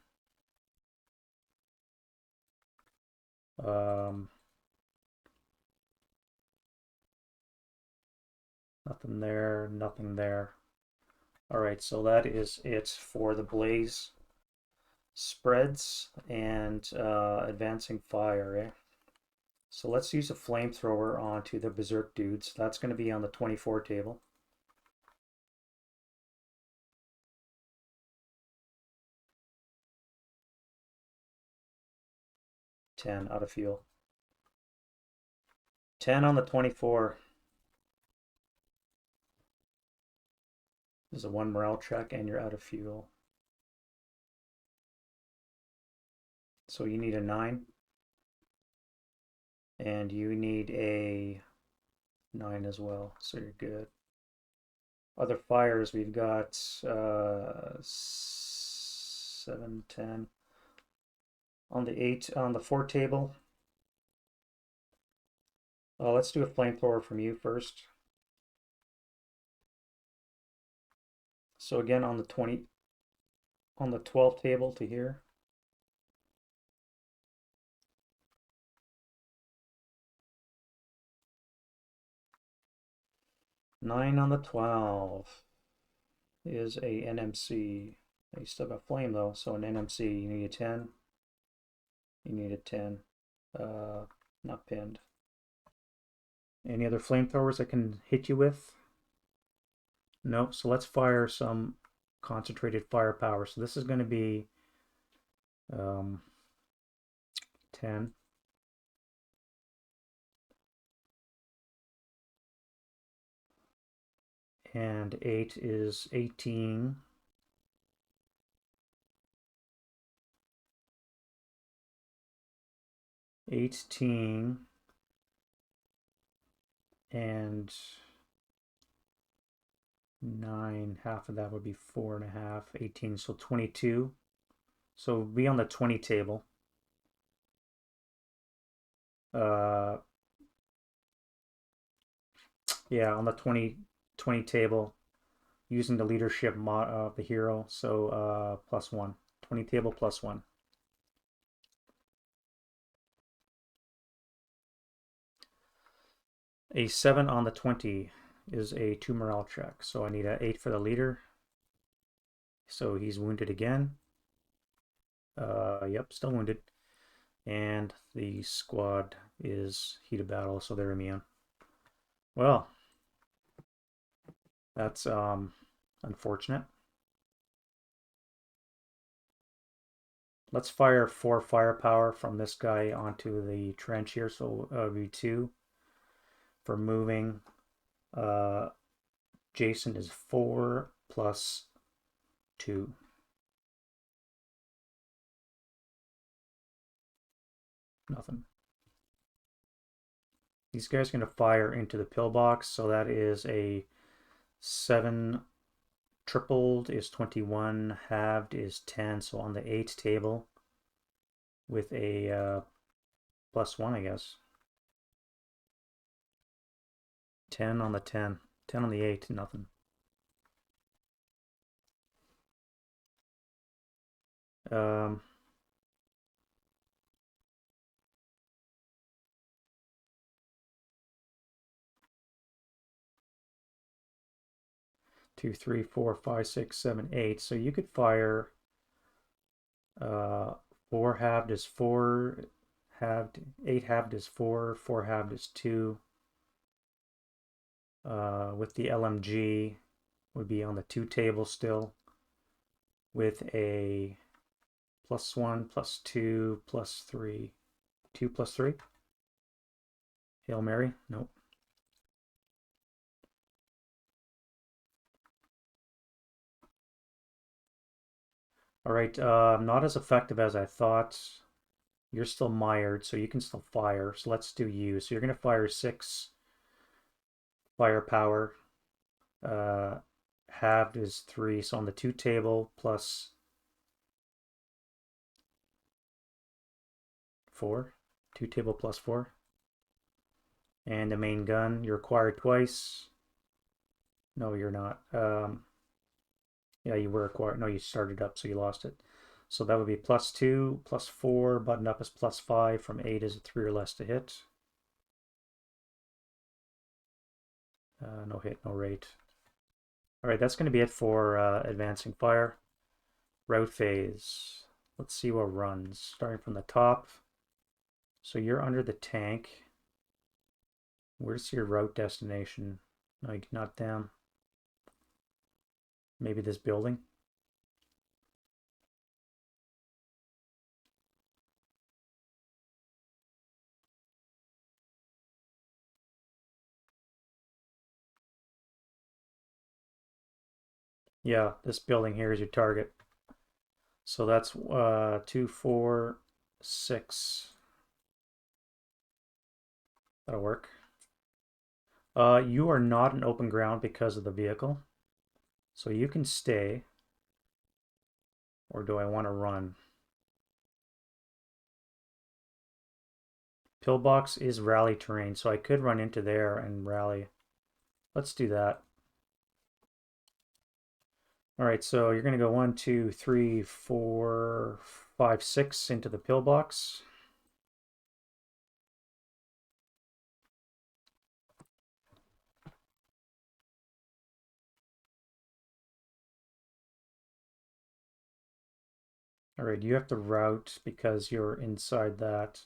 nothing there, nothing there. All right, so that is it for the blaze spreads and advancing fire, eh? So let's use a flamethrower onto the berserk dudes. That's going to be on the 24 table. Ten out of fuel. 10 on the 24. This is a 1 morale check and you're out of fuel. So you need a 9. And you need a 9 as well. So you're good. Other fires, we've got 7, 10. On the 8, on the 4 table. Let's do a flamethrower from you first. So again on the 20, on the 12 table to here. 9 on the 12 is a NMC. You still got flame though, so an NMC, you need a 10. You need a 10. Not pinned. Any other flamethrowers I can hit you with? Nope, so let's fire some concentrated firepower. So this is going to be 10. And 8 is 18. And 9, half of that would be 4.5, 18, so 22. So be on the 20 table. Yeah, on the 20 table, using the leadership mod of the hero, so +1. 20 table +1. A 7 on the 20 is a 2 morale check, so I need an 8 for the leader. So he's wounded again. Yep, still wounded. And the squad is heat of battle, so they're immune. Well, that's unfortunate. Let's fire 4 firepower from this guy onto the trench here, so V2 for moving. Jason is 4 plus 2. Nothing. These guys are going to fire into the pillbox, so that is a 7 tripled is 21, halved is 10, so on the 8 table with a +1, I guess. 10 on the 10, 10 on the 8, nothing. Um, 2, 3, 4, 5, 6, 7, 8. So you could fire 4 halved is 4, halved 8 halved is 4, 4 halved is 2. With the LMG would be on the 2 table still with a +1, +2, +3. 2 +3. Hail Mary? Nope. All right, not as effective as I thought. You're still mired, so you can still fire. So let's do you. So you're going to fire 6 firepower. Halved is 3, so on the 2 table plus 4. 2 table plus 4. And the main gun, you're required twice. No, you're not. Yeah, you were required. No, you started up, so you lost it. So that would be +2, +4. Button up is +5. From 8 is a 3 or less to hit. No hit, no rate. All right, that's going to be it for advancing fire. Route phase. Let's see what runs. Starting from the top. So you're under the tank. Where's your route destination? No, not them. Maybe this building. Yeah, this building here is your target. So that's 2, 4, 6. That'll work. You are not in open ground because of the vehicle. So you can stay. Or do I want to run? Pillbox is rally terrain, so I could run into there and rally. Let's do that. All right, so you're going to go 1, 2, 3, 4, 5, 6 into the pillbox. All right, you have to route because you're inside that.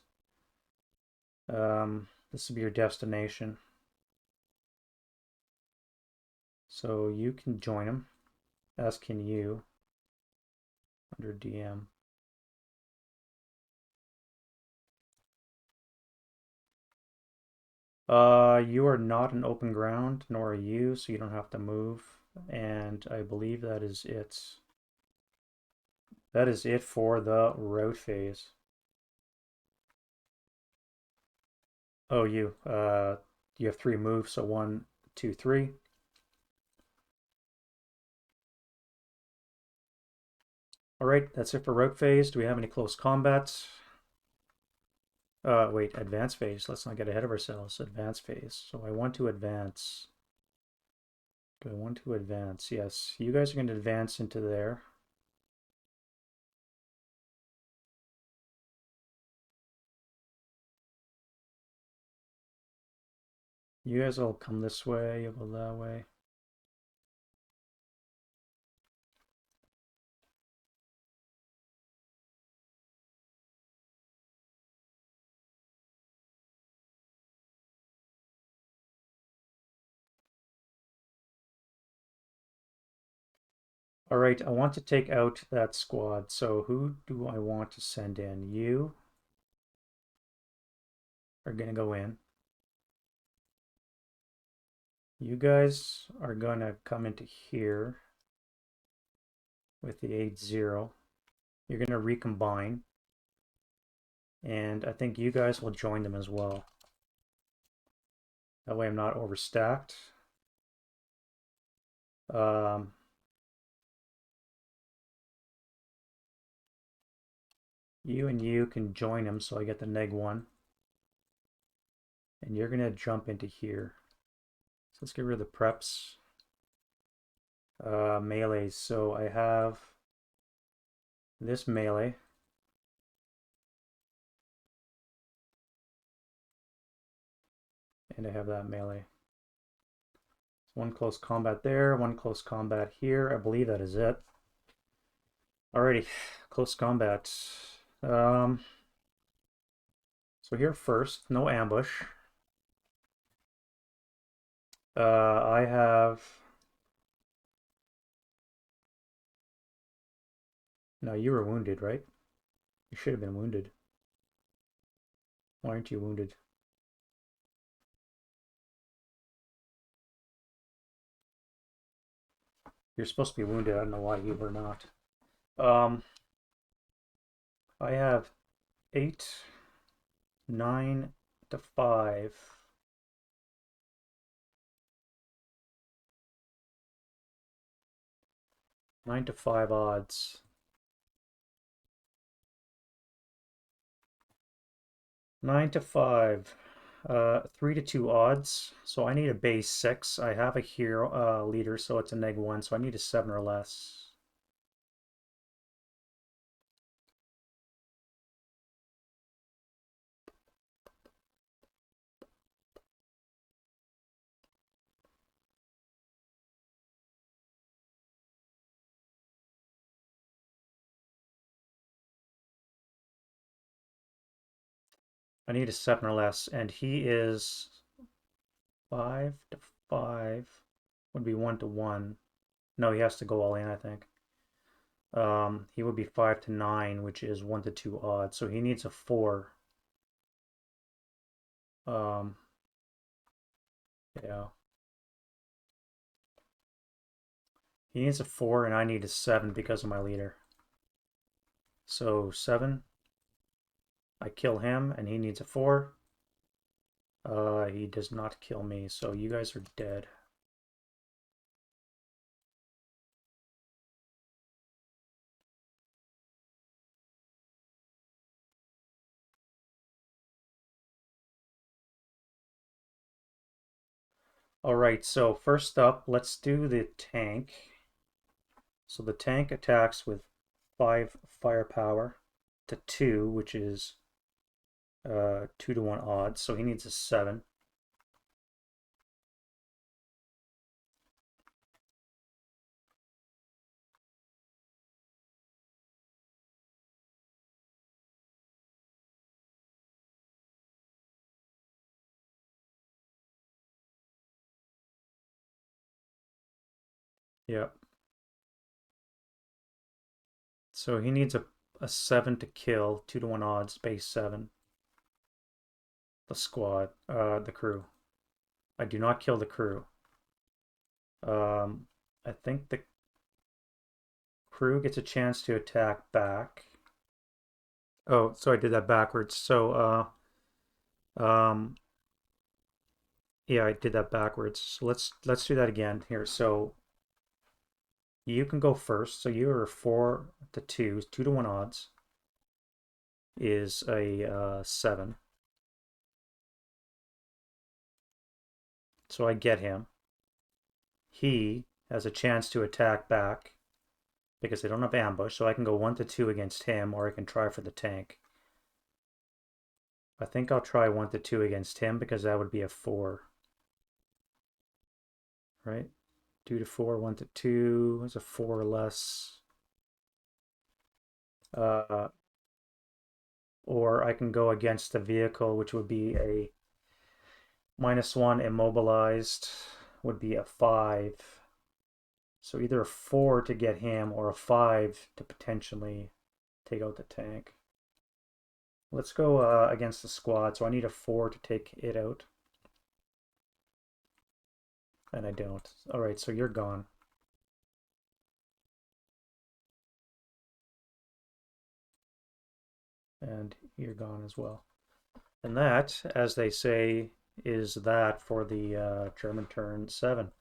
This will be your destination. So you can join them, as can you, under DM. You are not an open ground, nor are you, so you don't have to move. And I believe that is it. That is it for the route phase. Oh, you have 3 moves, so 1, 2, 3. All right, that's it for route phase. Do we have any close combats? Wait, advance phase. Let's not get ahead of ourselves. Advance phase. So I want to advance. Do I want to advance? Yes. You guys are going to advance into there. You guys will come this way. You'll go that way. All right, I want to take out that squad. So who do I want to send in? You are going to go in. You guys are going to come into here with the 8-0. You're going to recombine. And I think you guys will join them as well. That way I'm not overstacked. You and you can join them, so I get the -1. And you're going to jump into here. So let's get rid of the preps. Melees. So I have this melee. And I have that melee. So 1 close combat there, 1 close combat here. I believe that is it. Alrighty, close combat. So here first, no ambush. I have... No, you were wounded, right? You should have been wounded. Why aren't you wounded? You're supposed to be wounded. I don't know why you were not. I have 8, 9 to 5. Nine to 5 odds. 9 to 5. 3 to 2 odds. So I need a base 6. I have a hero leader, so it's a -1. So I need a 7 or less. I need a 7 or less, and he is 5 to 5. Would be 1 to 1. No, he has to go all in, I think. He would be 5 to 9, which is 1 to 2 odds. So he needs a 4. Yeah. He needs a 4, and I need a 7 because of my leader. So 7. I kill him, and he needs a 4. He does not kill me, so you guys are dead. Alright, so first up, let's do the tank. So the tank attacks with 5 firepower to 2, which is 2 to 1 odds, so he needs a 7. Yeah. So he needs a 7 to kill, 2-to-1 odds, base 7. The squad, the crew. I do not kill the crew. I think the crew gets a chance to attack back. Oh, so I did that backwards. So, um, yeah, I did that backwards. So let's do that again here. So you can go first. So you are 4-to-2, 2-to-1 odds is a 7. So I get him. He has a chance to attack back because they don't have ambush. So I can go 1-to-2 against him, or I can try for the tank. I think I'll try 1-to-2 against him because that would be a 4. Right? 2-to-4, 1-to-2 is a 4 or less. Uh, or I can go against the vehicle, which would be a -1 immobilized, would be a 5. So either a 4 to get him or a 5 to potentially take out the tank. Let's go against the squad. So I need a 4 to take it out. And I don't. All right, so you're gone. And you're gone as well. And that, as they say, is that for the German turn 7.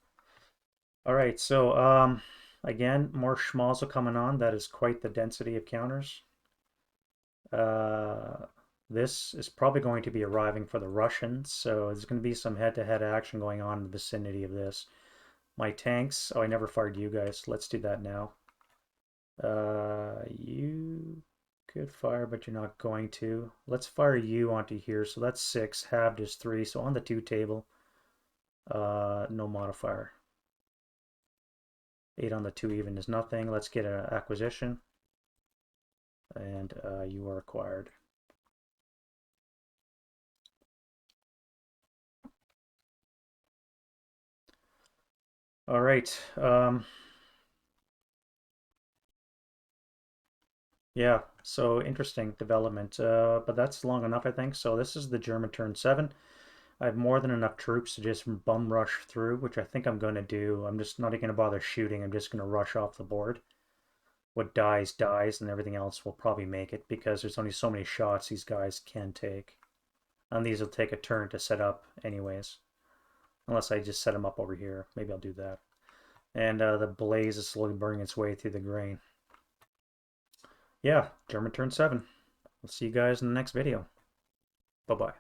All right, so again, more schmalzel coming on. That is quite the density of counters. This is probably going to be arriving for the Russians, so there's going to be some head-to-head action going on in the vicinity of this. My tanks, oh, I never fired you guys. Let's do that now. You could fire, but you're not going to. Let's fire you onto here. So that's 6, halved is 3. So on the 2 table, no modifier. 8 on the 2 even is nothing. Let's get an acquisition. And you are acquired. All right. Yeah, so interesting development. But that's long enough, I think. So this is the German turn 7. I have more than enough troops to just bum rush through, which I think I'm going to do. I'm just not even going to bother shooting. I'm just going to rush off the board. What dies, dies, and everything else will probably make it because there's only so many shots these guys can take. And these will take a turn to set up anyways. Unless I just set them up over here. Maybe I'll do that. And the blaze is slowly burning its way through the grain. Yeah, German turn 7. We'll see you guys in the next video. Bye-bye.